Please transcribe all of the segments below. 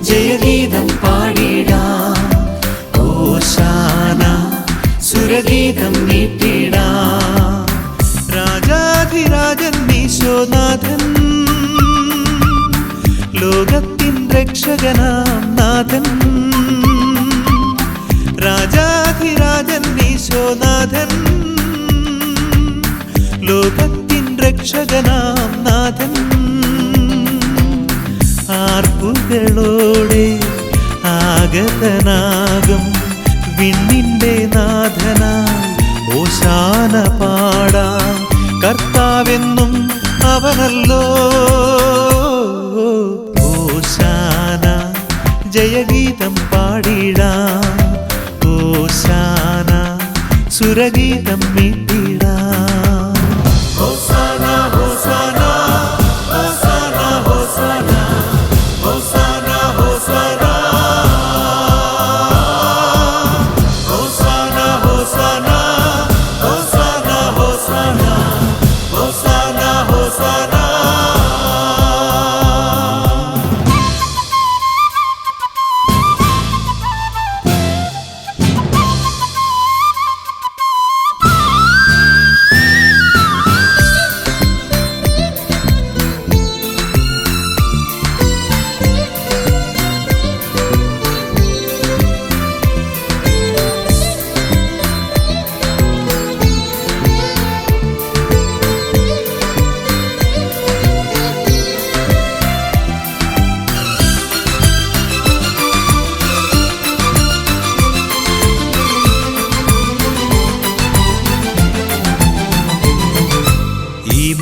ജയഗീതം പാടിടാം. ഹോശാന സുരഗീതം മീട്ടിടാം. രാജാധിരാജൻ ഈശോനാഥൻ, ലോകത്തിൻ രക്ഷകനാം നാഥൻ. രാജാധിരാജൻ ഈശോനാഥൻ, ലോകത്തിൻ രക്ഷകനാം നാഥൻ. ആർപ്പുകളോടെ ആഗതനാകും വിണ്ണിന്റെ നാഥനായി ഹോശാന പാടാം. കർത്താവെന്നും അവനല്ലോ. ഹോശാന ജയഗീതം പാടിടാം. ഹോശാന സുരഗീതം മീട്ടിടാം. ഹോശാന ഹോശാന ഹോശാന ഹോശാന ഹോശാന ഹോശാന ഹോശാന ഹോശാന ഹോശാന ഹോശാന ഹോശാന ഹോശാന.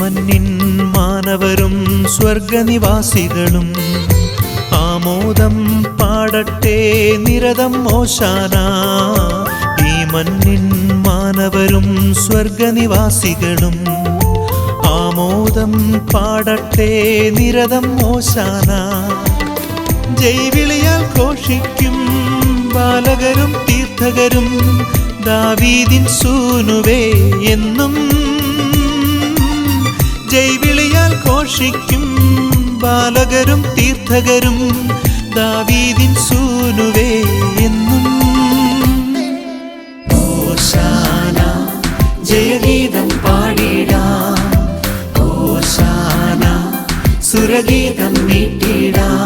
മന്നിൻ മാനവരും സ്വർഗനിവാസികളും ആമോദം പാടട്ടെ നിരതം ഹോശാന. ഈ മന്നിൻ മാനവരും സ്വർഗനിവാസികളും ആമോദം പാടട്ടെ നിരതം ഹോശാന. ജൈവിളിയാൽ ഘോഷിക്കും ബാലകരും തീർത്ഥകരും ദാവീദിൻ സൂനുവേ എന്നും. ജൈവിളിയാൽ ഘോഷിക്കും ബാലകരും തീർത്ഥകരും ദാവീദിൻ സൂനുവേ എന്നും. ഹോശാന ജയഗീതം പാടിടാം. ഹോശാന സുരഗീതം മീട്ടിടാം.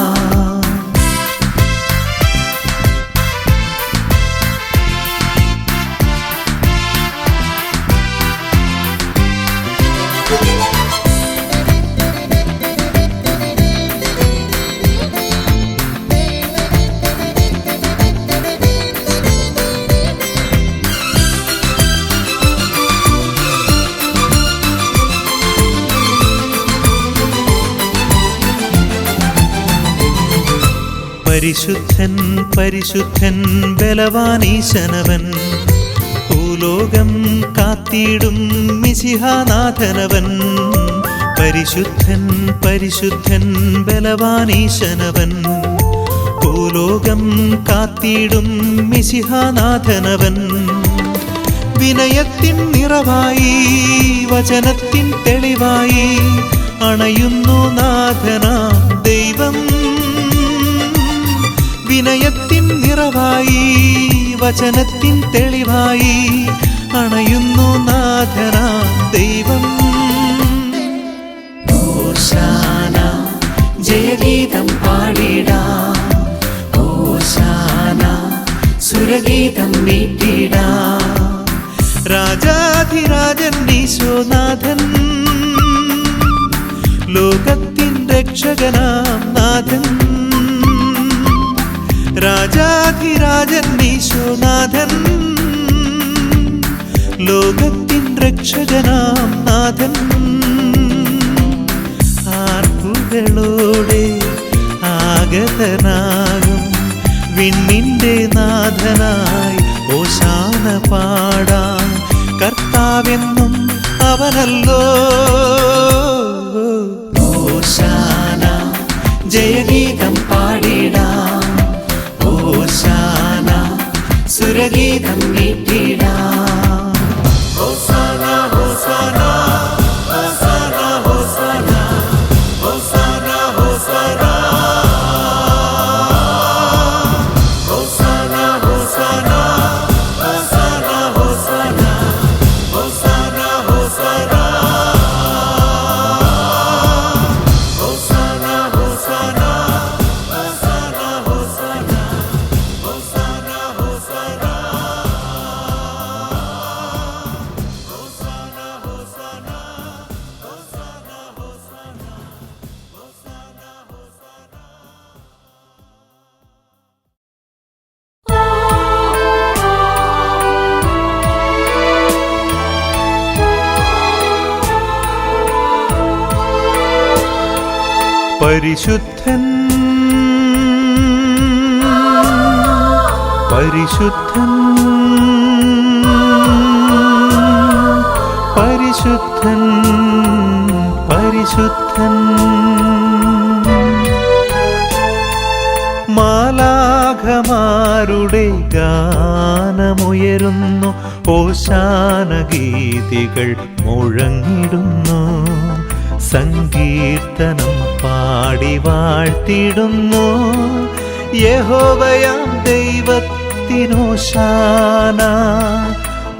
പരിശുദ്ധൻ പരിശുദ്ധൻ ബലവാനീശനവൻ, ഭൂലോകം കാത്തിടും മിശിഹാനാഥനവൻ. പരിശുദ്ധൻ പരിശുദ്ധൻ ബലവാനീശനവൻ, ഭൂലോകം കാത്തിടും മിശിഹാനാഥനവൻ. വിനയത്തിൻ നിറവായി വചനത്തിൻ തെളിവായി അണയുന്നു നാഥനാം ദൈവം. വിനയത്തിൻ നിറവായി വചനത്തിൻ തെളിവായി അണയുന്നു നാഥനാം ദൈവം. ഹോശാന ജയഗീതം പാടിടാം. ഹോശാന സുരഗീതം മീട്ടിടാം. രാജാധിരാജൻ ഈശോനാഥൻ, ലോകത്തിൻ രക്ഷകനാം നാഥൻ. രാജാധിരാജൻ ഈശോനാഥൻ, ലോകത്തിൻ രക്ഷകനാം നാഥൻ. ആർപ്പുകളോടെ ആഗതനാകും വിണ്ണിന്റെ നാഥനായി ഹോശാന പാടാം. കർത്താവെന്നും അവനല്ലോ. ഹോശാന ജയഗീതം പാടിടാം. ഹോശാന സുരഗീതം മീട്ടിടാം. ഹോശാന ഹോശാന ഹോശാന ഹോശാന ഹോശാന ഹോശാന. പരിശുദ്ധൻ പരിശുദ്ധൻ പരിശുദ്ധൻ പരിശുദ്ധൻ. മാലാഖമാരുടെ ഗാനമുയരുന്നു, ഓശാന ഗീതികൾ മുഴങ്ങിടുന്നു, സങ്കീർത്തനം പാടി വാഴ്ത്തിടുന്നു. യഹോവയാം ദൈവത്തിനോശാന.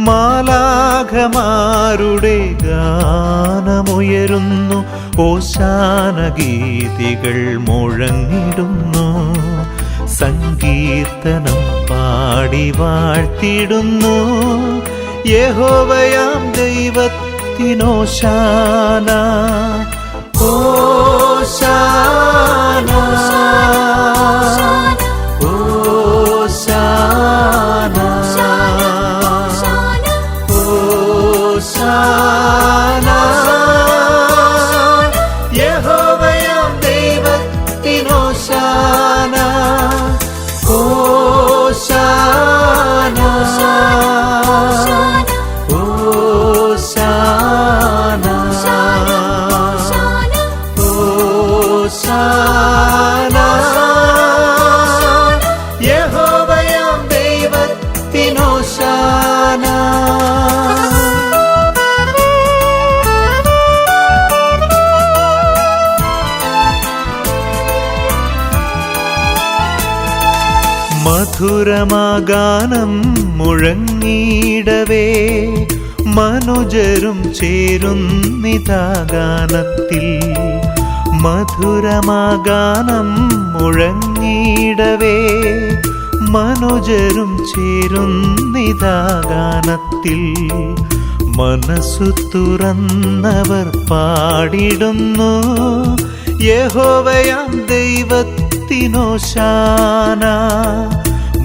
മാലാഖമാരുടെ ഗാനമുയരുന്നു, ഓശാന ഗീതികൾ മുഴങ്ങിടുന്നു, സങ്കീർത്തനം പാടി വാഴ്ത്തിടുന്നു. യഹോവയാം ദൈവത്തിനോശാന. ഓശാന ഓശാന ഓശാന. യഹോവയാം ദൈവത്തിനോശാന. ഓശാന ഓശാന ഓശാന. യഹോവയാം ദൈവത്തിനോശാന. മധുരമാഗാനം മുഴങ്ങിടവേ മനുജരും ചേരുന്നിതാ ഗാനത്തിൽ. മധുരമാഗാനം മുഴങ്ങിടവേ മനുജരും ചേരുന്നിതാ ഗാനത്തിൽ. മനസ്സു തുറന്നവർ പാടിടുന്നു, യഹോവയാം ദൈവത്തിനോശാന.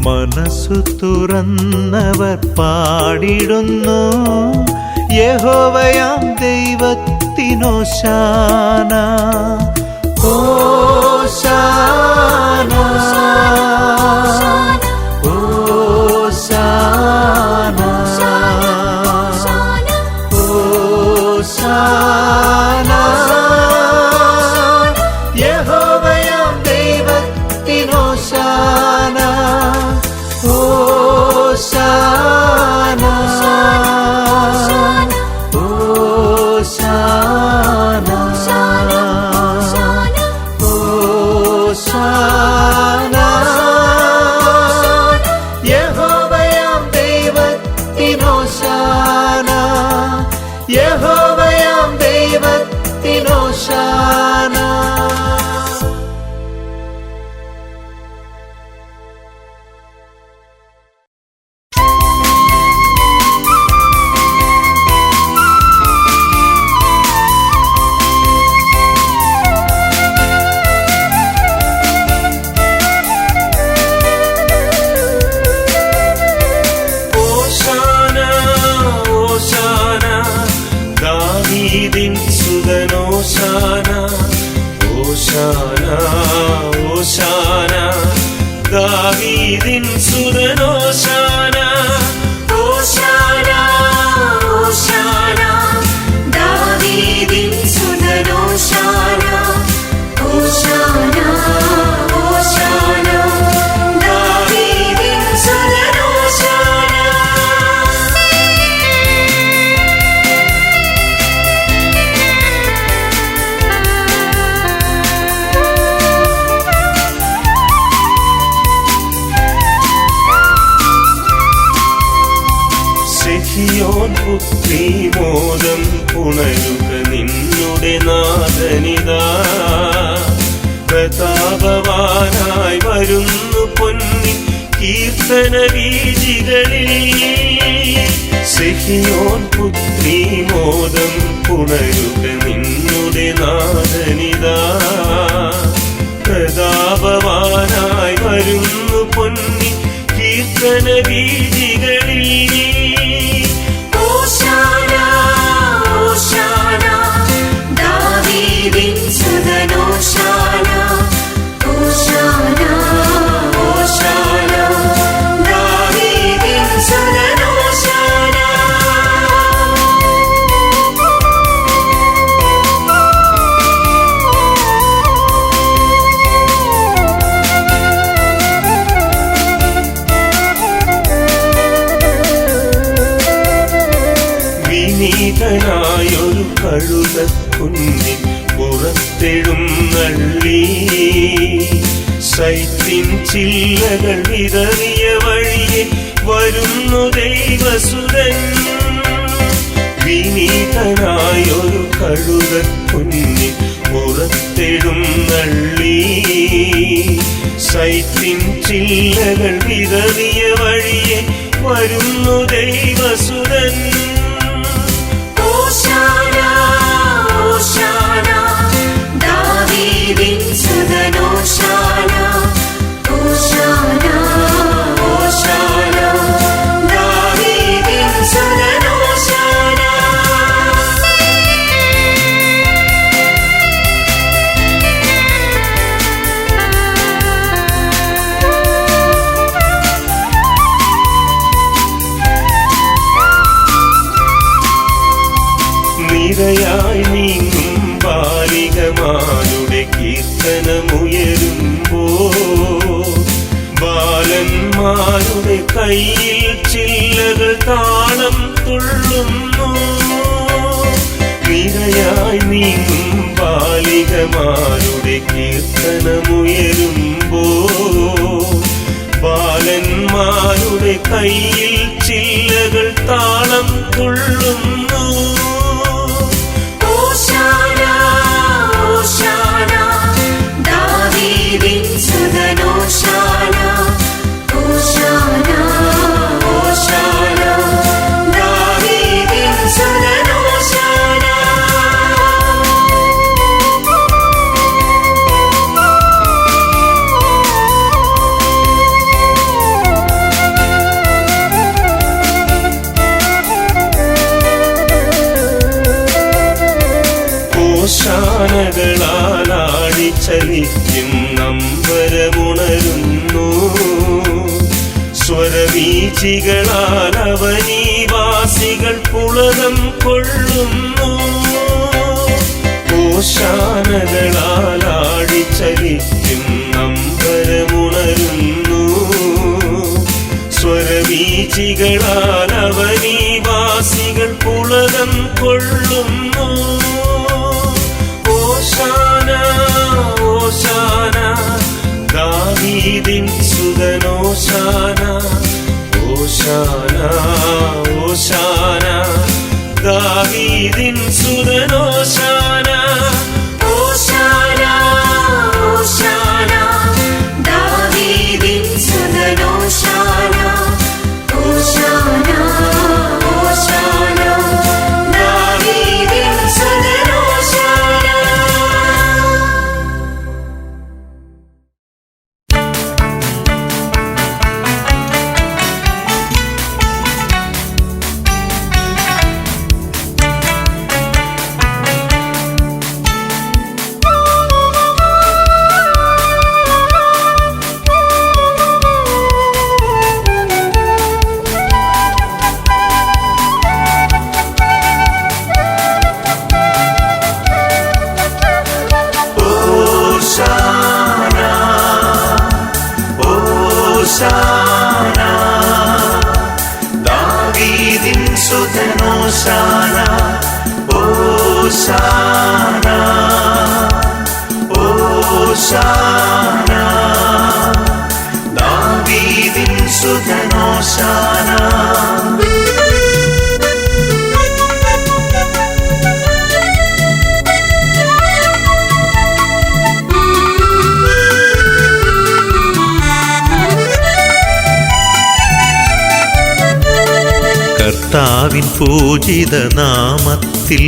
മനസ്സു തുറന്നവർ പാടിടുന്നു, യഹോവയാം ദൈവത്തിനോശാന. ഓശാന ഓശാന ഓശാന. യഹോവയാം ദൈവത്തിനോശാന. ഓശാന ഓശാന ഓശാന. യഹോവയാം ദൈവത്തിനോശാന. യഹോവയാം ദൈവത്തിനോശാന. ദാവീദിൻ സുതനോശാന. ഓശാന ഓശാന ദാവീദിൻ സുതനോശാന. ഓശാന ഓശാന ദാവീദിൻ സുതനോശാന. ഓശാന ഓശാന ദാവീദിൻ സുതനോശാന. സിഹിയോൻ പുത്രീ മോദം പുണരുക നിന്നുടെ നാഥനിതാ. പ്രതാപവാനായി വരുന്നു പൊന്നി കീർത്തന വീജികളിൽ. സിഹിയോൻ പുത്രീ മോദം പുണരുക നിന്നുടെ നാഥനിതാ. പ്രതാപവാനായി വരുന്നു പൊന്നി കീർത്തന വീജികളിൽ. ഓശാന ഓശാന ദാവീദിൻ സുതനോശാന. വിനീതനായൊരു കഴുത കുഞ്ഞിൻ പുറത്തെഴുന്നള്ളി സൈത്തിൻ ചില്ലകൾ വിതറിയ വഴിയെ വരുന്നു ദൈവസുതൻ വിനീതനായൊരു കഴുത കുഞ്ഞിൻ പുറത്തെഴുന്നള്ളി സൈത്തിൻ ചില്ലകൾ വിതറിയ വഴിയെ വരുന്നു ദൈവസുതൻ ഓശാന ഓശാന ദാവീദിൻ സുതൻ ഓശാന ഓശാന ഓശാന ദാവീദിൻ സുതൻ ഓശാന നിരയായി നീങ്ങും ബാലികമാരുടെ കീർത്തനമുയരുമ്പോ ബാലന്മാരുടെ കയ്യിൽ ചില്ലകൾ താളം തുള്ളുന്നു നിരയായി നീങ്ങും ബാലികമാരുടെ കീർത്തനമുയരുമ്പോ ബാലന്മാരുടെ കയ്യിൽ ചില്ലകൾ താളം തുള്ളുന്നു ഓശാന ഓശാന ദാവീദിൻ സുതൻ ഓശാന ഓശാന ഓശാന ദാവീദിൻ സുതൻ ഓശാന ഓശാനകളാലാടി ചലിക്കും നമ്പരമുണരുന്നു സ്വരവീചികളാൽ അവനീവാസികൾ പുളകം കൊള്ളുന്നു ഓശാനകളാലാടി ചലിക്കും നമ്പരമുണരുന്നു സ്വരവീചികളാൽ അവനീവാസികൾ പുളകം കൊള്ളുന്നു ഓശാന ഓശാന ദാവീദിൻ സുതൻ ഓശാന ഓശാന ഓശാന ദാവീദിൻ സുതൻ ഓശാന ഓശാന ഓശാന ദാവീദിൻ സുതൻ ഓശാന ഓശാന ഓശാന ദാവീദിൻ സുതൻ ഓശാന ഓശാന ദാവീദിൻ സുതൻ ഓശാന ഓശാന ഓശാന ദാവീദിൻ സുതൻ ഓശാന കർത്താവിൻ പൂജിത നാമത്തിൽ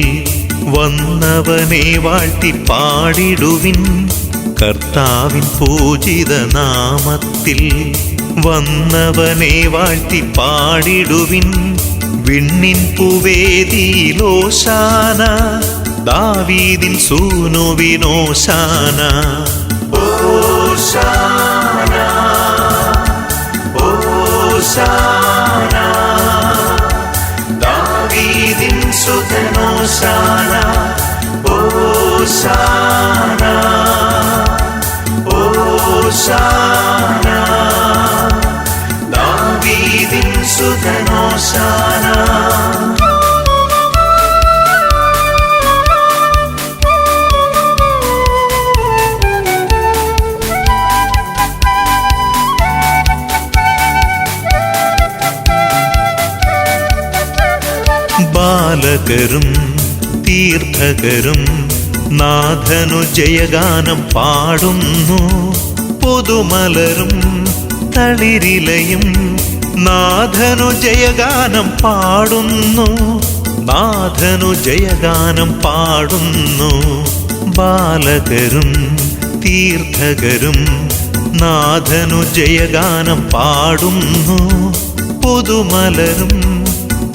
വന്നവനെ വാഴ്ത്തി പാടിടുവിൻ കർത്താവിൻ പൂജിത നാമത്തിൽ വന്നവനെ വാഴ്ത്തി പാടിടുവിൻ വിണ്ണിൻ പുവേദിയിലോശാന ദാവീദിൻ സൂനുവിനോശാന ഓശാന ഓശാന ദാവീദിൻ സുതൻ ഓശാന ഓശാന ഓശാന ദാവീദിൻ സുതൻ ഓശാന ബാലകരും തീർത്ഥകരും നാഥനു ജയഗാനം പാടുന്നു. പുതുമലരും തളിരിലയും നാഥനു ജയഗാനം പാടുന്നു. നാഥനു ജയഗാനം പാടുന്നു. ബാലകരും തീർത്ഥകരും നാഥനു ജയഗാനം പാടുന്നു. പുതുമലരും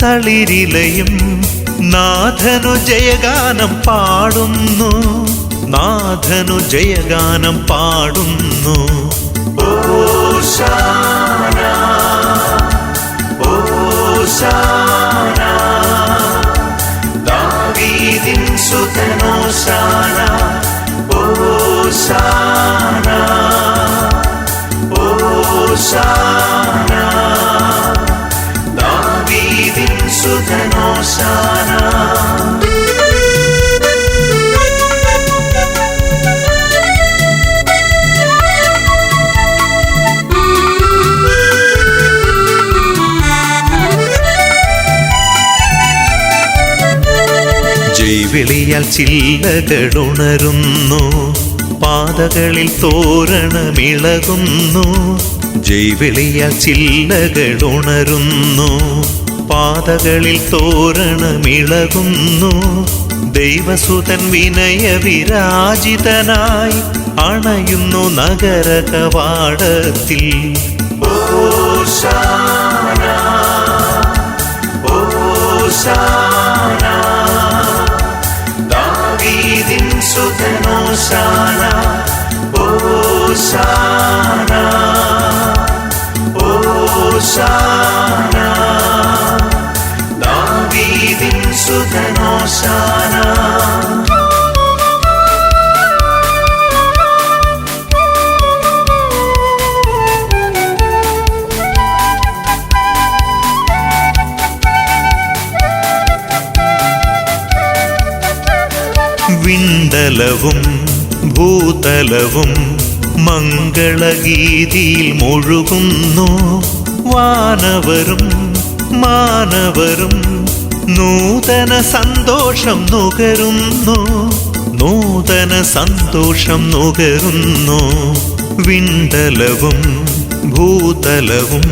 തളിരിലയും നാഥനു ജയഗാനം പാടുന്നു. നാഥനു ജയഗാനം പാടുന്നു. ഓശാന ഓശാന ദാവീദിൻ സുതനോശാന ഓശാന ഓശാന ദാവീദിൻ സുതനോശാന. ജൈവിളിയാൽ ചില്ലകളുണരുന്നു. പാതകളിൽ തോരണമിളകുന്നു. ജൈവിളിയാൽ ചില്ലകളുണരുന്നു. പാതകളിൽ തോരണമിളകുന്നു. ദൈവസുതൻ വിനയ വിരാജിതനായി അണയുന്നു നഗര കവാടത്തിൽ. ഓശാന ഓശാന ദാവീദിൻ സുതനോശാന ഓശാന ഓശാന ദാവീദിൻ സുതനോശാന. വിണ്ടലവും ഭൂതലവും മംഗളഗീതിയിൽ മുഴുകുന്നു. വാനവരും മാനവരും നൂതന സന്തോഷം നുകരുന്നു. നൂതന സന്തോഷം നുകരുന്നു. വിണ്ടലവും ഭൂതലവും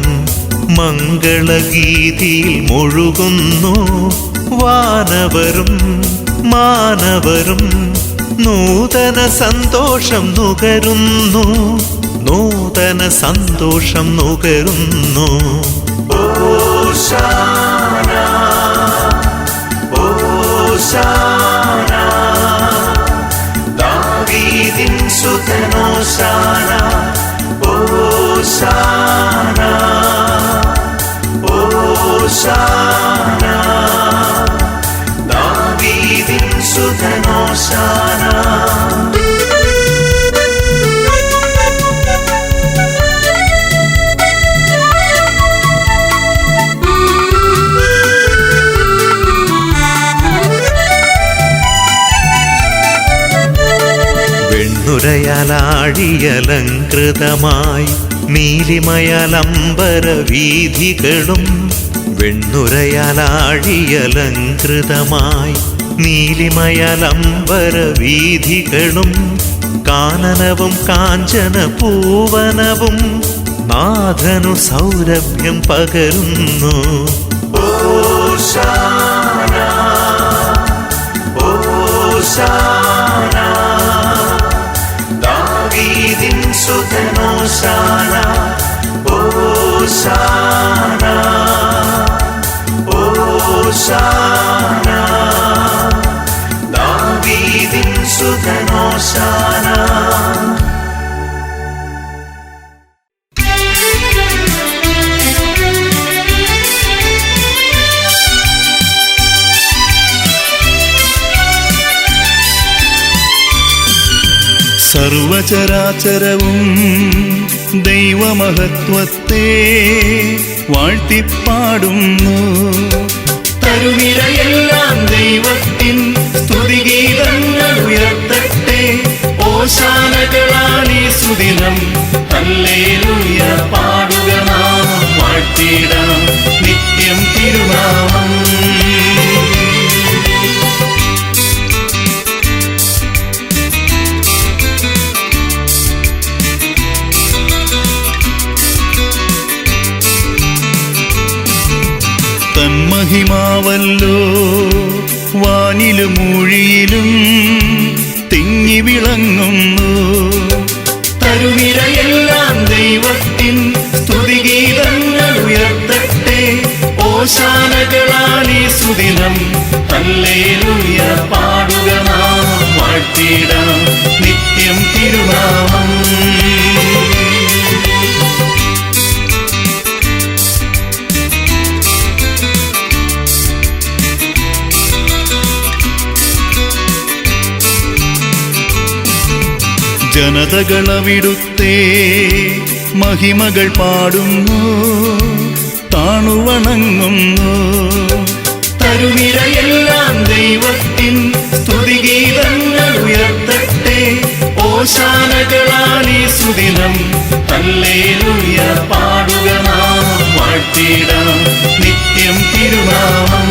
മംഗളഗീതിയിൽ മുഴുകുന്നു. വാനവരും മാനവരും നൂതന സന്തോഷം നുകരുന്നു. നൂതന സന്തോഷം നുകരുന്നു. ഓശാന ഓശാന ദാവീദിൻ സുതനോശാന ഓശാന ഓശാന ദാവീദിൻ സുതനോശാന. വെണ്ണുരയാലാഴിയലങ്കൃതമായി നീലിമയാലംബര വീഥികളും. വെണ്ണുരയാലാഴിയലങ്കൃതമായി നീലിമയാലംബര വീഥികളും. കാനനവും കാഞ്ചന പൂവനവും നാഥനു സൗരഭ്യം പകരുന്നു. ഓശാന ഓശാന ദാവീദിൻ സുതനോശാന ഓശാന ഓശാന ദാവീദിൻ സുതനോശാന. സർവചരാചരവും ദൈവമഹത്വത്തെ വാഴ്ത്തിപ്പാടുന്നു. തരുനിരയെല്ലാം ദൈവത്തിൻ സ്തുതിഗീതങ്ങൾ ഉയർത്തട്ടെ. ഓശാനകളാണീ സുദിനം. ഹല്ലേലൂയ പാടുക നാം, വാഴ്ത്തിടാം നിത്യം തിരുനാമം. മഹിമാവല്ലോ വാനിലും മൂഴിയിലും തിങ്ങി വിളങ്ങുന്നു. തരുനിരയെല്ലാം ദൈവത്തിൻ സ്തുതിഗീതങ്ങൾ ഉയർത്തട്ടെ. ഓശാനകളാൽ ഈ സുദിനം ഹല്ലേലൂയ പാടുക നാം, വാഴ്ത്തിടാം നിത്യം തിരുനാമം. ജനതകളവിടുത്തെ മഹിമകൾ പാടുന്നു, താണുവണങ്ങുന്നു. തരുനിരയെല്ലാം ദൈവത്തിൻ സ്തുതിഗീതങ്ങൾ ഉയർത്തട്ടെ. ഓശാനകളാൽ ഈ സുദിനം ഹല്ലേലൂയ പാടുക നാം, വാഴ്ത്തിടാം നിത്യം തിരുനാമം.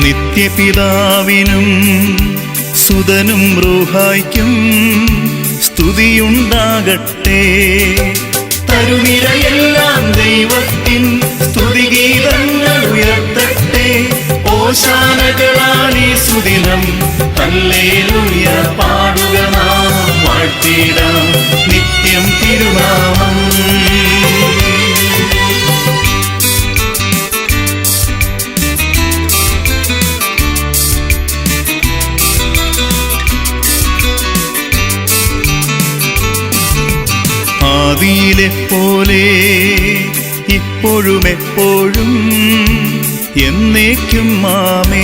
നിത്യപിതാവിനും സുതനും റൂഹായ്ക്കും സ്തുതിയുണ്ടാകട്ടെ. തരുനിരയെല്ലാം ദൈവത്തിൻ സ്തുതിഗീതങ്ങൾ ഉയർത്തട്ടെ. ഓശാനകളാൽ ഈ സുദിനം ഹല്ലേലൂയ പാടുക നാം, വാഴ്ത്തിടാം നിത്യം തിരുനാമം. ആദിയിലെ പോലെ ഇപ്പോഴും എപ്പോഴും എന്നേക്കും ആമേൻ.